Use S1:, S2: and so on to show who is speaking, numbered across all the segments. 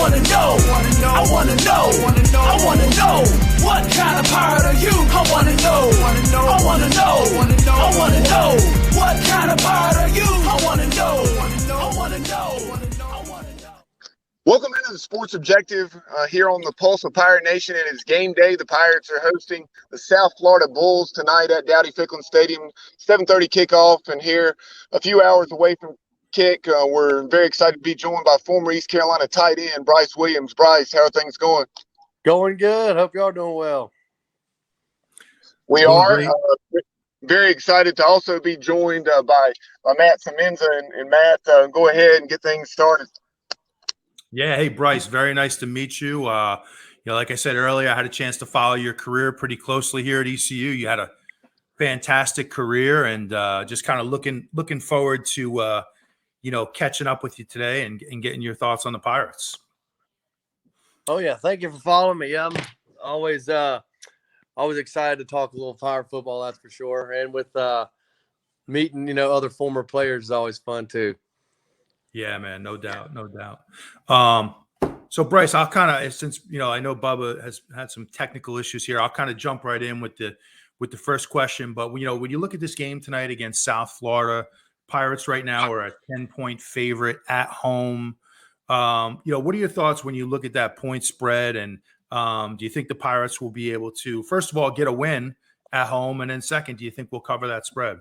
S1: wanna know. I wanna know. I wanna know. What kind of pirate are you? I wanna know. I wanna know. I wanna know. What kind of pirate are you? I wanna know. I wanna know. I wanna know.
S2: Welcome into the Sports Objective here on the Pulse of Pirate Nation. It is game day. The Pirates are hosting the South Florida Bulls tonight at Dowdy-Ficklen Stadium, 7:30 kickoff. And here, a few hours away from kick, we're very excited to be joined by former East Carolina tight end Bryce Williams. Bryce, how are things going?
S3: Going good. Hope y'all doing well.
S2: We are very excited to also be joined by Matt Semenza. And Matt, go ahead and get things started.
S4: Yeah. Hey, Bryce, very nice to meet you. Like I said earlier, I had a chance to follow your career pretty closely here at ECU. You had a fantastic career, and just kind of looking forward to, catching up with you today and getting your thoughts on the Pirates.
S3: Oh, yeah. Thank you for following me. Yeah, I'm always excited to talk a little Pirate football, that's for sure. And with meeting, other former players is always fun too.
S4: Yeah, man, no doubt. So Bryce, I'll kind of, since I know Bubba has had some technical issues here, I'll kind of jump right in with the first question. But when you look at this game tonight against South Florida, Pirates right now are a 10-point favorite at home. What are your thoughts when you look at that point spread? And do you think the Pirates will be able to, first of all, get a win at home, and then second, do you think we'll cover that spread?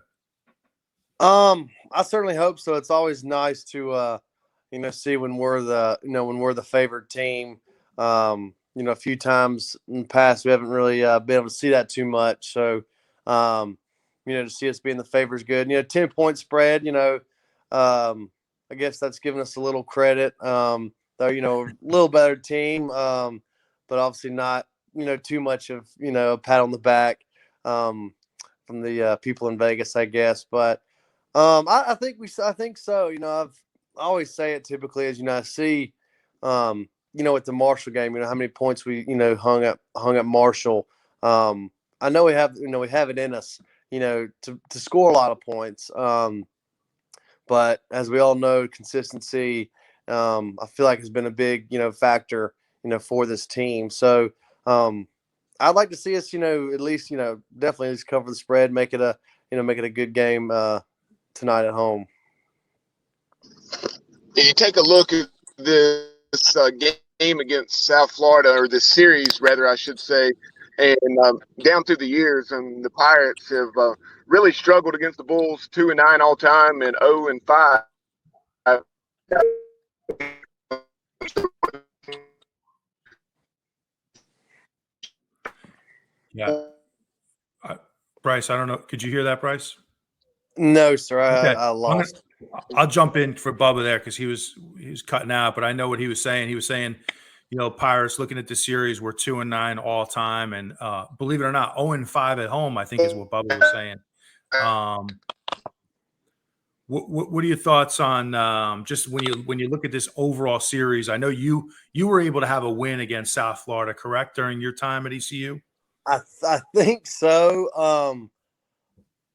S3: I certainly hope so. It's always nice to, see when we're the favored team. A few times in the past, we haven't really been able to see that too much. So, to see us being the favor is good. 10-point spread, I guess that's giving us a little credit. Though, a little better team, but obviously not, too much of, a pat on the back from the people in Vegas, I guess. But I think so. I always say it typically as I see, with the Marshall game, how many points we hung up Marshall. I know we have it in us, to score a lot of points. But as we all know, consistency, I feel like has been a big factor for this team. So I'd like to see us at least definitely at least cover the spread, make it a good game tonight at home.
S2: If you take a look at this game against South Florida, or this series, rather, I should say, and down through the years, the Pirates have really struggled against the Bulls, 2-9 all time and 0-5.
S4: Yeah. Bryce, I don't know. Could you hear that, Bryce?
S3: No, sir.
S4: Okay.
S3: I lost.
S4: I'll jump in for Bubba there because he was cutting out, but I know what he was saying. He was saying, Pirates looking at the series, we're 2-9 all time, and believe it or not, 0-5 at home, I think is what Bubba was saying. What are your thoughts on just when you look at this overall series? I know you were able to have a win against South Florida, correct, during your time at ECU?
S3: I think so.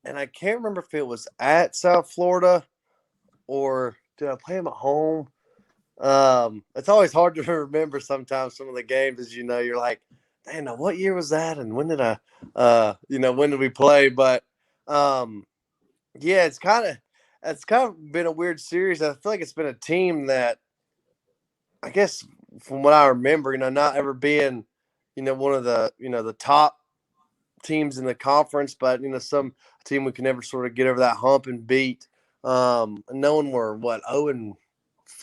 S3: And I can't remember if it was at South Florida or did I play them at home? It's always hard to remember sometimes some of the games, as you're like, damn, now what year was that? And when did when did we play? But it's kind of been a weird series. I feel like it's been a team that, I guess from what I remember, not ever being, one of the, the top teams in the conference, but some team we can never sort of get over that hump and beat. Knowing we're 0-5,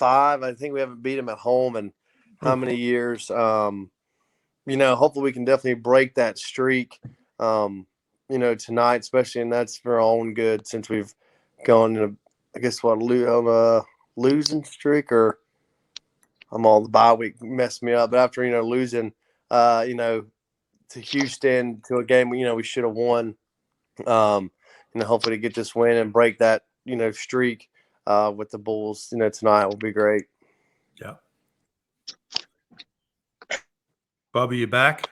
S3: I think we haven't beat them at home in how many years. Hopefully we can definitely break that streak. Tonight, especially, and that's for our own good since we've gone in a losing streak, or I'm all the bye week messed me up. But after losing, to Houston, to a game we should have won. Hopefully to get this win and break that streak with the Bulls tonight will be great.
S4: Yeah. Bubba, you back?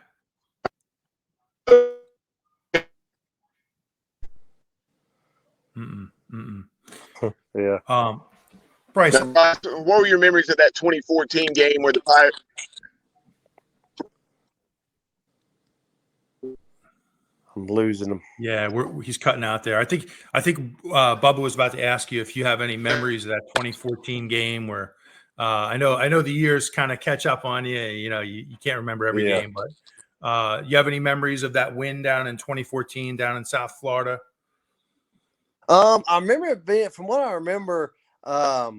S3: Yeah.
S4: Bryce.
S2: Now, what were your memories of that 2014 game where the Pirates?
S3: I'm losing them.
S4: Yeah, he's cutting out there. I think Bubba was about to ask you if you have any memories of that 2014 game where I know the years kind of catch up on you. You know, you can't remember every game, but you have any memories of that win down in 2014 down in South Florida?
S3: I remember it being, from what I remember, I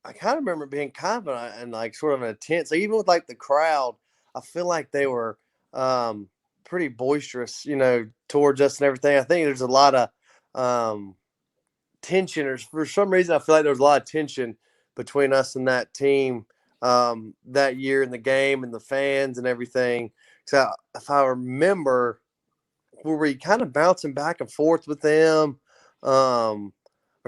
S3: kind of remember being kind of and like sort of an intense. So even with like the crowd, I feel like they were pretty boisterous, you know, towards us and everything. I think there's a lot of tension, or for some reason, I feel like there was a lot of tension between us and that team that year in the game and the fans and everything. So if I remember, were we kind of bouncing back and forth with them? Or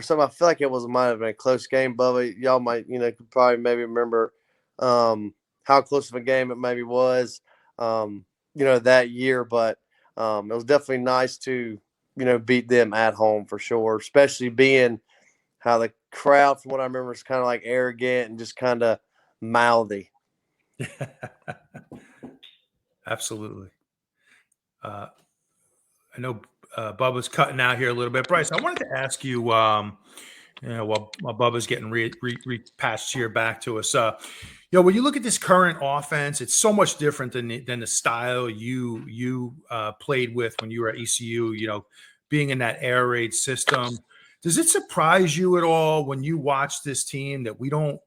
S3: something. I feel like might have been a close game, Bubba. Y'all might, you know, could probably maybe remember how close of a game it maybe was, you know, that year. But it was definitely nice to, you know, beat them at home for sure, especially being how the crowd, from what I remember, is kind of like arrogant and just kind of mouthy.
S4: Absolutely. I know Bubba's cutting out here a little bit. Bryce, I wanted to ask you, you know, while Bubba's getting repatched here back to us, you know, when you look at this current offense, it's so much different than the style you played with when you were at ECU. You know, being in that air raid system, does it surprise you at all when you watch this team that we don't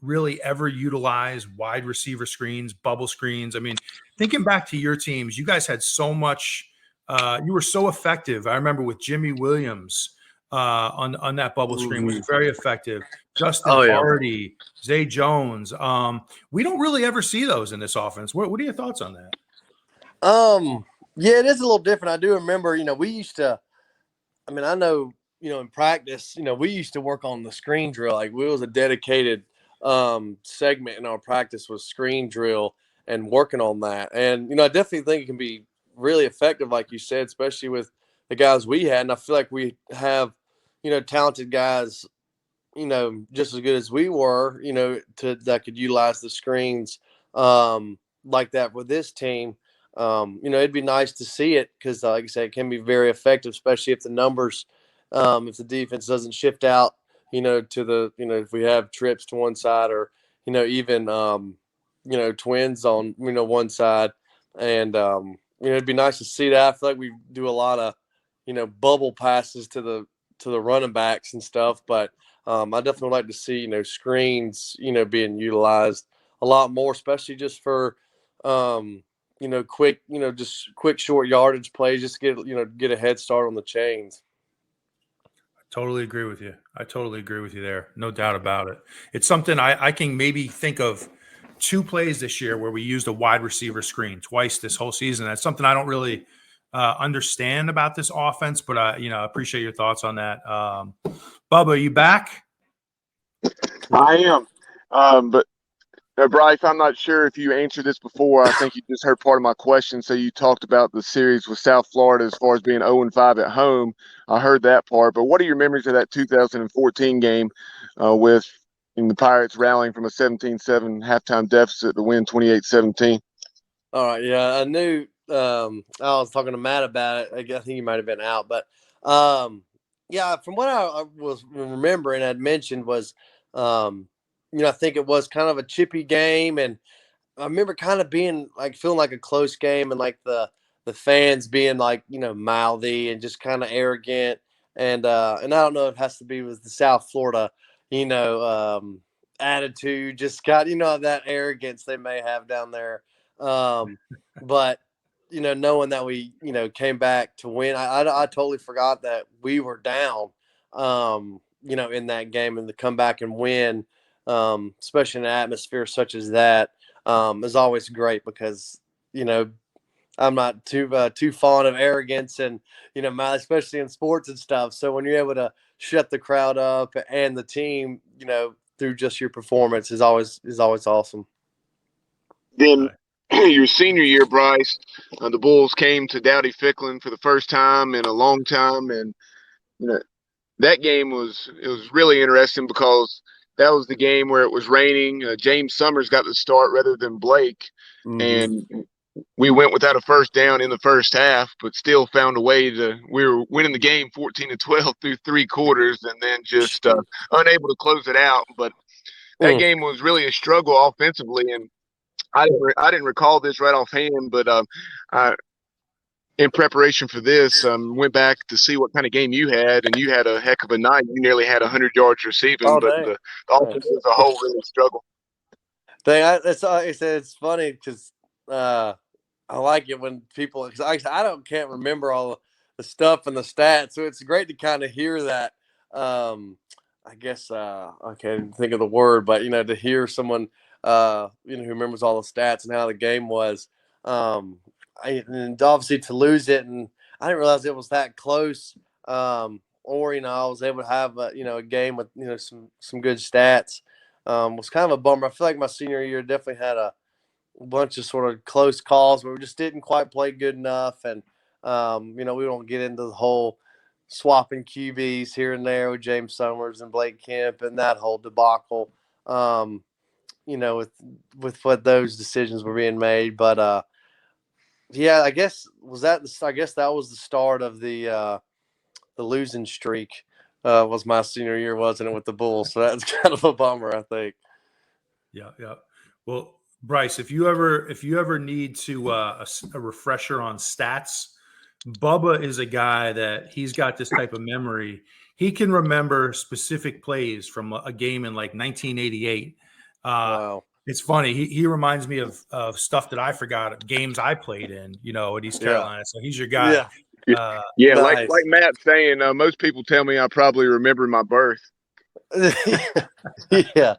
S4: really ever utilize wide receiver screens, bubble screens? I mean, thinking back to your teams, you guys had so much. You were so effective. I remember with Jimmy Williams on that bubble screen was very effective. Justin Hardy, Zay Jones. We don't really ever see those in this offense. What are your thoughts on that?
S3: Yeah, it is a little different. I do remember, you know, we used to. I mean, I know, you know, in practice, you know, we used to work on the screen drill. Like, we was a dedicated segment in our practice was screen drill and working on that. And, you know, I definitely think it can be really effective, like you said, especially with the guys we had. And I feel like we have, you know, talented guys, you know, just as good as we were, you know, that could utilize the screens like that with this team. You know, it'd be nice to see it because, like I said, it can be very effective, especially if the numbers, if the defense doesn't shift out, you know, to the, you know, if we have trips to one side or, you know, even, you know, twins on, you know, one side. And, you know, it'd be nice to see that. I feel like we do a lot of, you know, bubble passes to the running backs and stuff. But I definitely like to see, you know, screens, you know, being utilized a lot more, especially just for, you know, quick, you know, just quick short yardage plays, just to get a head start on the chains.
S4: I totally agree with you. I totally agree with you there. No doubt about it. It's something I can maybe think of 2 plays this year where we used a wide receiver screen twice this whole season. That's something I don't really understand about this offense, but I, you know, appreciate your thoughts on that. Bubba, are you back?
S2: I am. But Bryce, I'm not sure if you answered this before. I think you just heard part of my question. So you talked about the series with South Florida as far as being 0-5 at home. I heard that part. But what are your memories of that 2014 game with the Pirates rallying from a 17-7 halftime deficit to win 28-17?
S3: All right, yeah, I knew. I was talking to Matt about it. I think he might have been out, but yeah, from what I was remembering, I'd mentioned was, you know, I think it was kind of a chippy game, and I remember kind of being like feeling like a close game, and like the fans being like, you know, mouthy and just kind of arrogant, and I don't know if it has to be with the South Florida, you know, attitude, just got, you know, that arrogance they may have down there, but you know, knowing that we, you know, came back to win, I totally forgot that we were down, you know, in that game, and to come back and win, especially in an atmosphere such as that, is always great because, you know, I'm not too fond of arrogance and, you know, especially in sports and stuff. So when you're able to shut the crowd up and the team, you know, through just your performance is always awesome.
S2: Then your senior year, Bryce, the Bulls came to Dowdy Ficklin for the first time in a long time, and you know that game was really interesting because that was the game where it was raining. James Summers got the start rather than Blake, and we went without a first down in the first half, but still found a way to. We were winning the game 14-12 through 3 quarters, and then just unable to close it out. But that game was really a struggle offensively, and I didn't recall this right offhand, but I, in preparation for this, went back to see what kind of game you had, and you had a heck of a night. You nearly had 100 yards receiving, but the offense as a whole really struggled.
S3: It's funny because I like it when people, because can't remember all the stuff and the stats, so it's great to kind of hear that. I guess I can't think of the word, but to hear someone who remembers all the stats and how the game was. And obviously to lose it, and I didn't realize it was that close. Or I was able to have a game with some good stats. Was kind of a bummer. I feel like my senior year definitely had a bunch of sort of close calls where we just didn't quite play good enough, and we don't get into the whole swapping QBs here and there with James Summers and Blake Kemp and that whole debacle. With what those decisions were being made, but. Yeah, I guess that was the start of the losing streak. Was my senior year, wasn't it, with the Bulls? So that's kind of a bummer, I think.
S4: Yeah. Well, Bryce, if you ever need to a refresher on stats, Bubba is a guy that he's got this type of memory. He can remember specific plays from a game in like 1988.
S3: Wow.
S4: It's funny. He reminds me of stuff that I forgot, of games I played in, at East Carolina. So he's your guy.
S2: Yeah,
S3: nice.
S2: like Matt's saying, most people tell me I probably remember my birth.
S3: Yeah,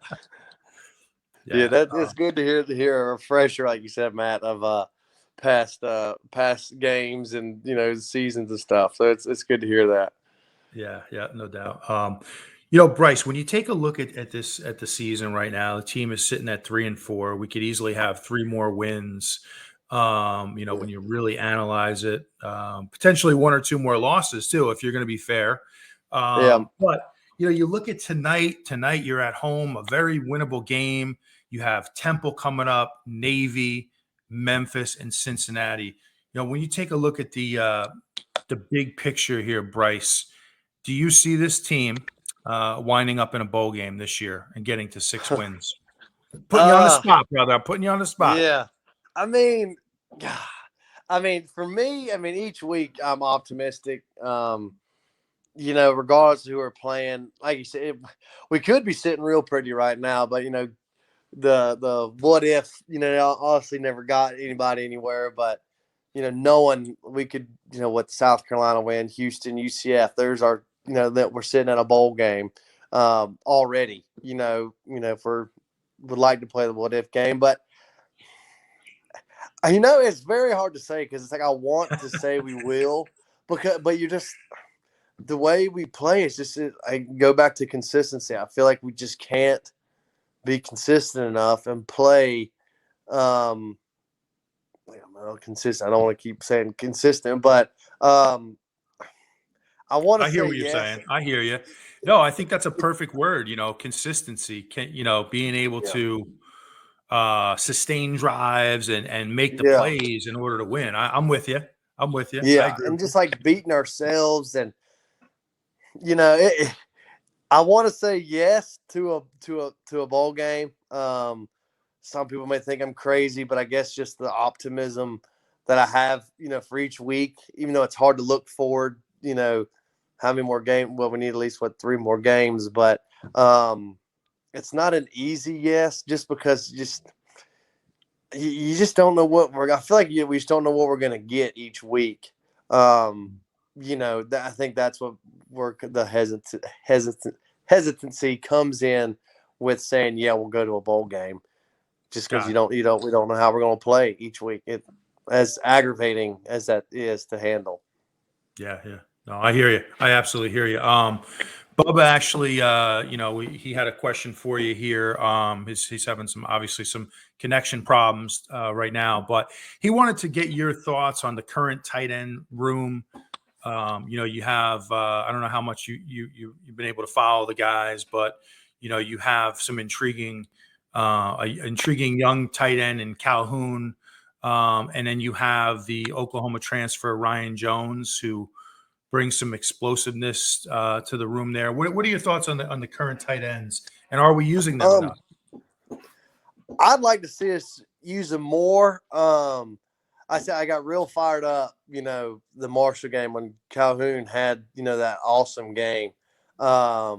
S3: it's good to hear a refresher, like you said, Matt, of past games and seasons and stuff. So it's good to hear that.
S4: Yeah, no doubt. Bryce, when you take a look at the season right now, the team is sitting at 3-4. We could easily have 3 more wins. When you really analyze it, potentially 1 or 2 more losses too, if you're going to be fair. But you look at tonight. Tonight you're at home, a very winnable game. You have Temple coming up, Navy, Memphis, and Cincinnati. When you take a look at the big picture here, Bryce, do you see this team winding up in a bowl game this year and getting to 6 wins? Putting you on the spot, brother. I'm putting you on the spot.
S3: Yeah. I mean, for me, each week I'm optimistic. Regardless of who we're playing, like you said, we could be sitting real pretty right now, but the what if, honestly never got anybody anywhere, but knowing we could, with South Carolina win, Houston, UCF, there's our, that we're sitting at a bowl game already, would like to play the what if game, but it's very hard to say because it's like I want to say we will, but you're just the way we play is just I go back to consistency. I feel like we just can't be consistent enough and play consistent. I don't want to keep saying consistent, but I want to.
S4: I hear what you're saying. I hear you. No, I think that's a perfect word. Consistency. Being able to sustain drives and make the plays in order to win. I'm with you.
S3: Yeah, and just like beating ourselves, and I want to say yes to a bowl game. Some people may think I'm crazy, but I guess just the optimism that I have, for each week, even though it's hard to look forward, how many more games? Well, we need at least 3 more games, but it's not an easy yes, just because you just don't know what I feel like we just don't know what we're going to get each week. I think that's what the hesitancy comes in with saying, yeah, we'll go to a bowl game, just because we don't know how we're going to play each week. It as aggravating as that is to handle.
S4: Yeah. No, I hear you. I absolutely hear you. Bubba actually, he had a question for you here. He's having some connection problems right now, but he wanted to get your thoughts on the current tight end room You have I don't know how much you've been able to follow the guys, but you have some intriguing young tight end in Calhoun, and then you have the Oklahoma transfer Ryan Jones, who brings some explosiveness to the room there. What are your thoughts on the current tight ends, and are we using them enough?
S3: I'd like to see us use them more. I got real fired up, the Marshall game when Calhoun had, that awesome game. That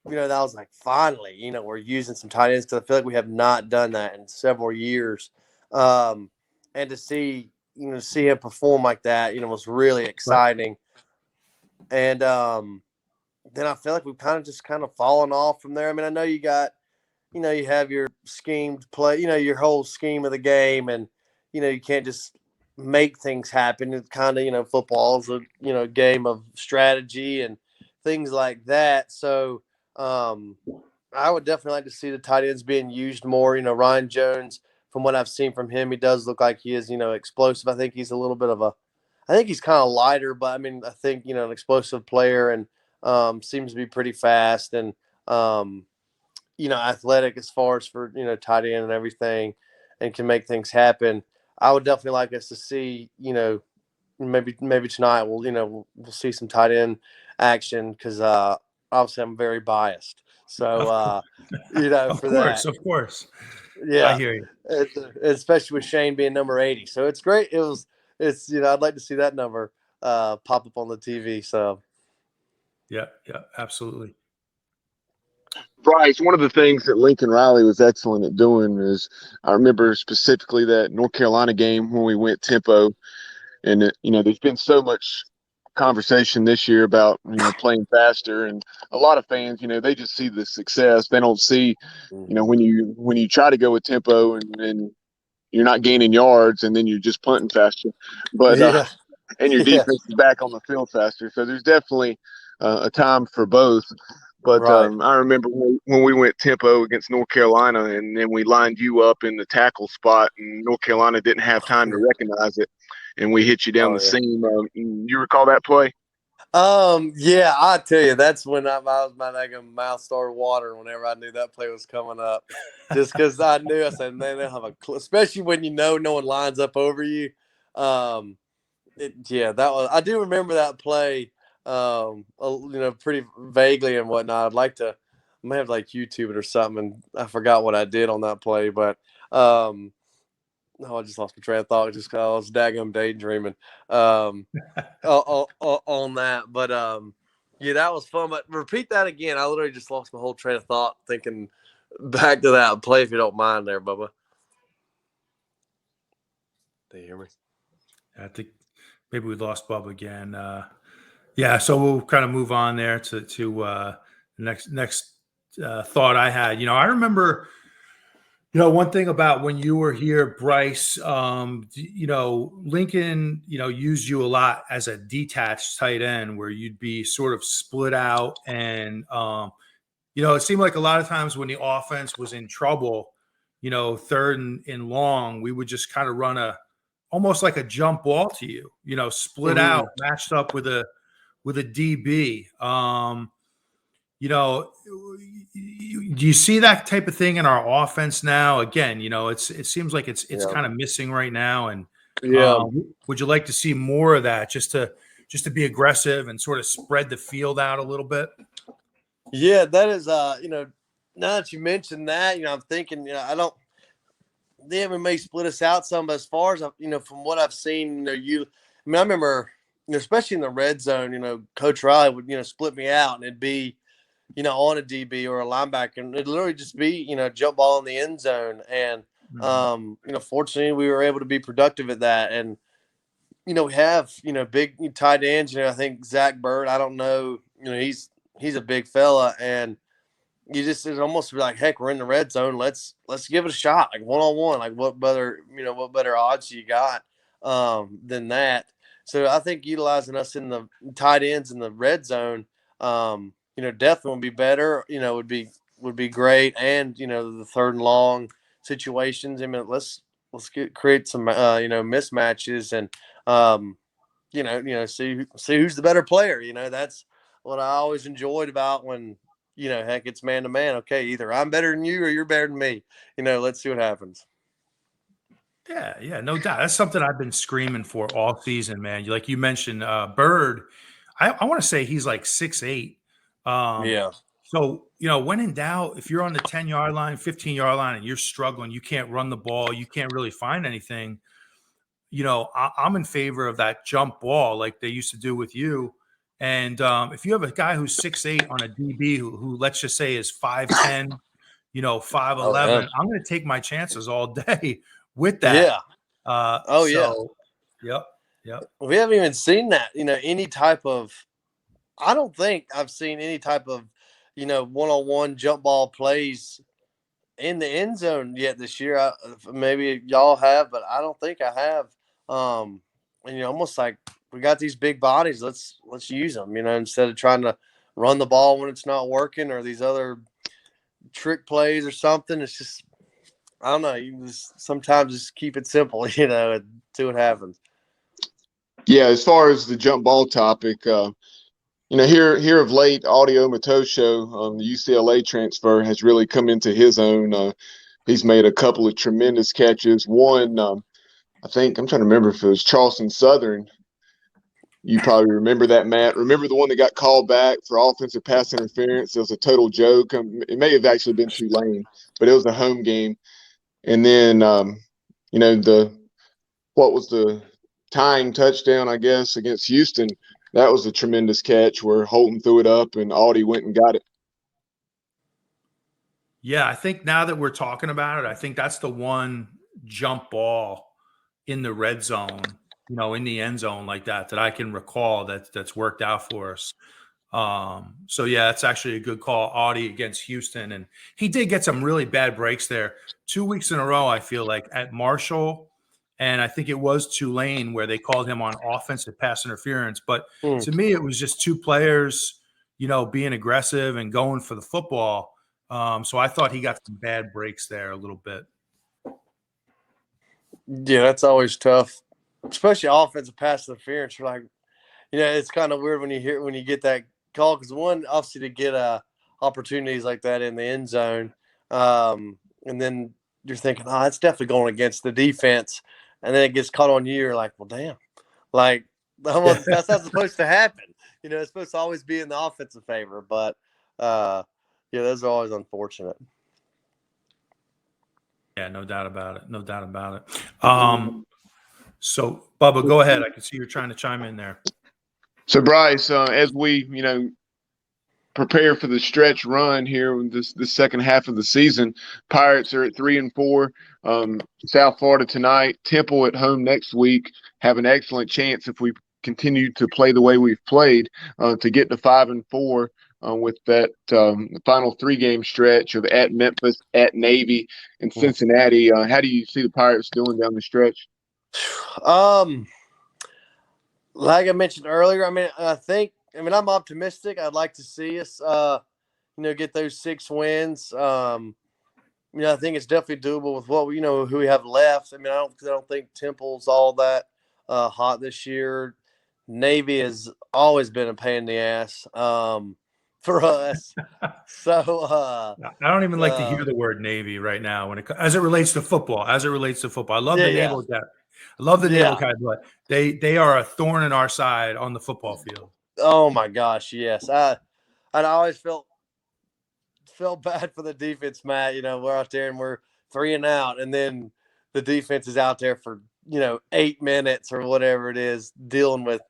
S3: was like, finally, we're using some tight ends, because I feel like we have not done that in several years. And to see him perform like that, was really exciting. Right. And then I feel like we've kind of fallen off from there. I mean, I know you got, you have your schemed play, your whole scheme of the game, and, you can't just make things happen. It's kind of, football is a, game of strategy and things like that. So I would definitely like to see the tight ends being used more. Ryan Jones, from what I've seen from him, he does look like he is, explosive. I think he's a little bit of I think he's kind of lighter, but I mean, I think, an explosive player, and seems to be pretty fast, and, athletic as far as for, tight end and everything, and can make things happen. I would definitely like us to see, maybe tonight we'll see some tight end action, because obviously I'm very biased. So, for that.
S4: Of course.
S3: Yeah.
S4: I hear you.
S3: Especially with Shane being number 80. So it's great. It's I'd like to see that number pop up on the TV. So.
S4: Yeah, absolutely.
S2: Bryce, one of the things that Lincoln Riley was excellent at doing is, I remember specifically that North Carolina game when we went tempo, and there's been so much conversation this year about playing faster, and a lot of fans, they just see the success. They don't see, when you try to go with tempo and you're not gaining yards, and then you're just punting faster, but and your defense is back on the field faster. So there's definitely a time for both. But
S3: right.
S2: I remember when we went tempo against North Carolina, and then we lined you up in the tackle spot, and North Carolina didn't have time to recognize it, and we hit you down the seam. You recall that play?
S3: Yeah, I tell you, that's when my mouth started watering whenever I knew that play was coming up, just because I said, man, they don't have a clue, especially when no one lines up over you. That was, I do remember that play, pretty vaguely and whatnot. I may have YouTube it or something, and I forgot what I did on that play, but I just lost my train of thought just because I was daggum daydreaming on that. But that was fun. But repeat that again. I literally just lost my whole train of thought thinking back to that play, if you don't mind there, Bubba. Do you hear me?
S4: I think maybe we lost Bubba again. So we'll kind of move on there to the next thought I had. I remember, one thing about when you were here, Bryce, Lincoln, used you a lot as a detached tight end, where you'd be sort of split out. And, it seemed like a lot of times when the offense was in trouble, third and long, we would just kind of run almost like a jump ball to you, split out, matched up with a DB. Do you see that type of thing in our offense now? Again, it seems like it's kind of missing right now. And would you like to see more of that, just to be aggressive and sort of spread the field out a little bit?
S3: Yeah, that is, now that you mentioned that, I'm thinking, they may split us out some, but as far as, from what I've seen, I remember, especially in the red zone, Coach Riley would, split me out, and it'd be, on a DB or a linebacker, and it'd literally just be, jump ball in the end zone. And, fortunately we were able to be productive at that. And, we have, big tight ends, I think Zach Bird, I don't know, he's a big fella, and it almost be like, heck, we're in the red zone. Let's give it a shot, like one-on-one. Like what better odds you got than that? So I think utilizing us in the tight ends in the red zone, definitely would be better. Would be great. And the third and long situations. I mean, let's create some mismatches, and see who's the better player. That's what I always enjoyed about when, heck, it's man to man. Okay, either I'm better than you or you're better than me. Let's see what happens.
S4: Yeah, no doubt. That's something I've been screaming for all season, man. Like you mentioned, Bird. I want to say he's like 6'8".
S3: Yeah.
S4: So, when in doubt, if you're on the 10-yard line, 15-yard line, and you're struggling, you can't run the ball, you can't really find anything, I'm in favor of that jump ball like they used to do with you. And if you have a guy who's 6'8" on a DB who let's just say is 5'10", 5'11",
S3: Oh, yeah.
S4: I'm going to take my chances all day with that.
S3: Yeah. Yeah.
S4: Yep.
S3: We haven't even seen that, any type of – I don't think I've seen any type of, one-on-one jump ball plays in the end zone yet this year. Maybe y'all have, but I don't think I have. And almost like we got these big bodies. Let's use them. Instead of trying to run the ball when it's not working or these other trick plays or something. It's just I don't know. You sometimes just keep it simple, and see what happens.
S2: Yeah, as far as the jump ball topic, here of late, Audio Matosho, the UCLA transfer, has really come into his own. He's made a couple of tremendous catches. One, I think I'm trying to remember if it was Charleston Southern. You probably remember that, Matt. Remember the one that got called back for offensive pass interference? It was a total joke. It may have actually been Tulane, but it was a home game. And then, what was the tying touchdown, I guess, against Houston? That was a tremendous catch where Holton threw it up and Audie went and got it.
S4: Yeah, I think now that we're talking about it, I think that's the one jump ball in the red zone, in the end zone like that I can recall that's worked out for us. So yeah, that's actually a good call. Audie against Houston, and he did get some really bad breaks there 2 weeks in a row. I feel like at Marshall, and I think it was Tulane where they called him on offensive pass interference. But to me, it was just two players, being aggressive and going for the football. So I thought he got some bad breaks there a little bit.
S3: Yeah, that's always tough, especially offensive pass interference. You're like, it's kind of weird when you get that call, because one, obviously, to get opportunities like that in the end zone, and then you're thinking, oh, it's definitely going against the defense, and then it gets caught on you. You're like, well, damn, like that's not supposed to happen. It's supposed to always be in the offensive favor, but those are always unfortunate.
S4: Yeah, no doubt about it. So, Bubba, go ahead. I can see you're trying to chime in there.
S2: So, Bryce, as we, prepare for the stretch run here in this second half of the season, Pirates are at 3-4. South Florida tonight, Temple at home next week. Have an excellent chance if we continue to play the way we've played to get to 5-4 with that final 3-game stretch of at Memphis, at Navy, and Cincinnati. How do you see the Pirates doing down the stretch?
S3: Like I mentioned earlier, I'm optimistic. I'd like to see us, get those 6 wins. I think it's definitely doable with what who we have left. I don't think Temple's all that hot this year. Navy has always been a pain in the ass for us. So
S4: I don't even like to hear the word Navy right now as it relates to football. I love the naval depth. I love the naval guys, but they are a thorn in our side on the football field.
S3: Oh my gosh, yes. I always felt bad for the defense, Matt. We're out there and we're 3 and out, and then the defense is out there for 8 minutes or whatever it is, dealing with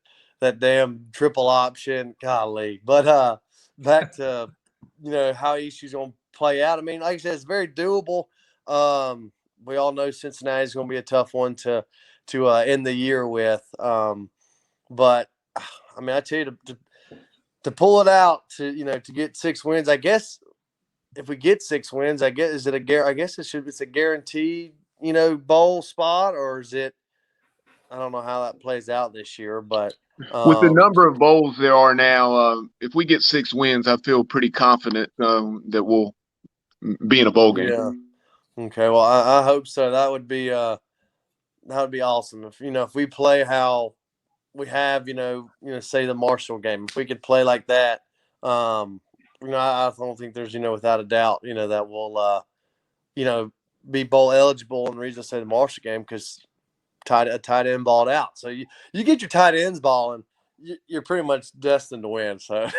S3: that damn triple option. Golly. But back to how ECU's gonna play out. Like I said, it's very doable. We all know Cincinnati's gonna be a tough one to end the year with. But I tell you, to pull it out to get 6 wins, I guess if we get 6 wins, I guess it's a guaranteed bowl spot, or is it? I don't know how that plays out this year, but
S2: with the number of bowls there are now, if we get 6 wins, I feel pretty confident that we'll be in a bowl game.
S3: Yeah. Okay. Well, I hope so. That would be awesome if we play how we have, say the Marshall game. If we could play like that, I don't think there's, without a doubt, that will, be bowl eligible. And the reason I say the Marshall game because a tight end balled out. So you get your tight ends balling, you're pretty much destined to win. So,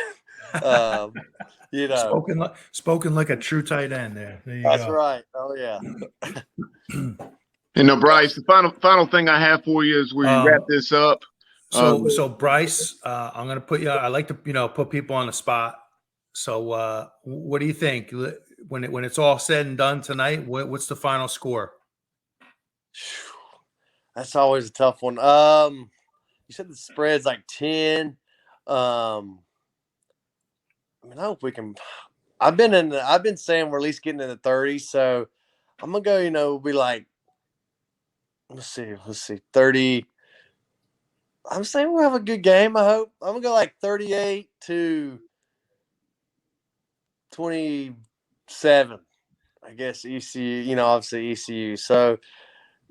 S4: spoken like a true tight end there.
S3: That's go. Right. Oh yeah.
S2: And Bryce, the final thing I have for you is we wrap this up.
S4: So Bryce, I'm going to put you. I like to put people on the spot. So what do you think when it's all said and done tonight? What's the final score?
S3: That's always a tough one. You said the spread's like 10. I hope we can. I've been saying we're at least getting in the 30s. So I'm gonna go. Be like. Let's see, 30. I'm saying we'll have a good game, I hope. I'm going to go like 38-27, I guess, ECU, obviously ECU. So,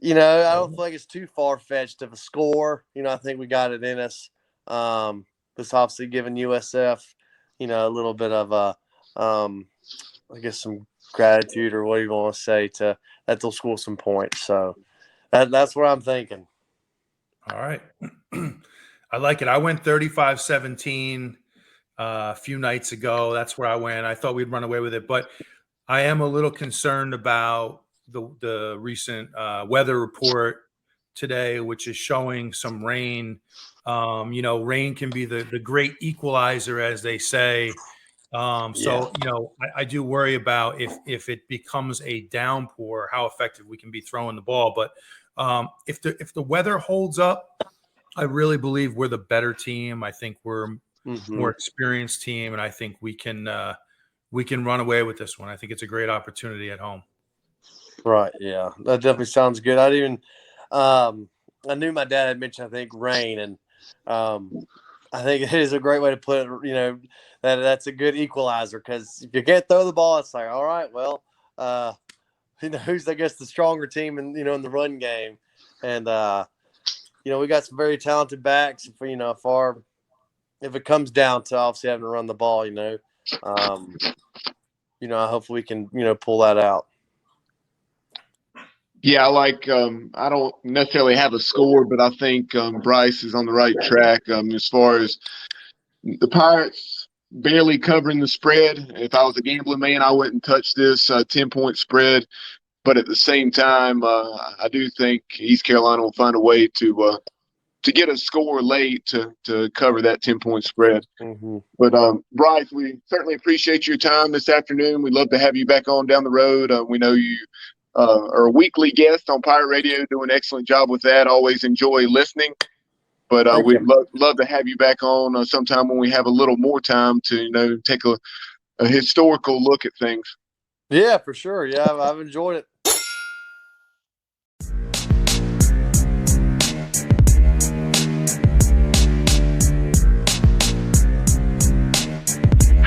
S3: I don't feel like it's too far-fetched of a score. I think we got it in us. This obviously giving USF, a little bit of I guess some gratitude or what you want to say that they'll score some points. So, that's what I'm thinking.
S4: All right. I like it. I went 35-17 a few nights ago. That's where I went. I thought we'd run away with it. But I am a little concerned about the recent weather report today, which is showing some rain. Rain can be the great equalizer, as they say. I do worry about if it becomes a downpour, how effective we can be throwing the ball. But if the weather holds up, I really believe we're the better team. I think we're more experienced team, and I think we can run away with this one. I think it's a great opportunity at home.
S3: Right. Yeah, that definitely sounds good. I knew my dad had mentioned, I think, rain, and I think it is a great way to put it. That's a good equalizer because if you can't throw the ball, it's like, all right, well, who's, I guess, the stronger team in the run game. And, we got some very talented backs, if it comes down to obviously having to run the ball, hopefully we can, pull that out.
S2: Yeah, I don't necessarily have a score, but I think Bryce is on the right track as far as the Pirates barely covering the spread. If I was a gambling man, I wouldn't touch this 10-point spread. But at the same time, I do think East Carolina will find a way to get a score late to cover that 10-point spread. Mm-hmm. But Bryce, we certainly appreciate your time this afternoon. We'd love to have you back on down the road. We know you are a weekly guest on Pirate Radio, doing an excellent job with that. Always enjoy listening. But we'd love to have you back on sometime when we have a little more time to, take a historical look at things.
S3: Yeah, for sure. Yeah, I've enjoyed it.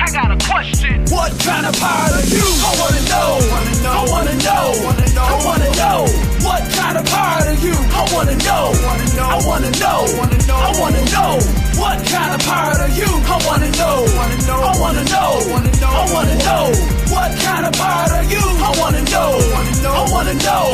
S1: I got a question. What kind of pirate are you? I wanna know. I wanna know. I wanna know. What kind of pirate are you? I wanna know. I wanna know. I wanna know. What kind of pirate are you? I wanna know. I wanna know. I wanna know. What kind of pirate are you? I wanna know. I wanna know.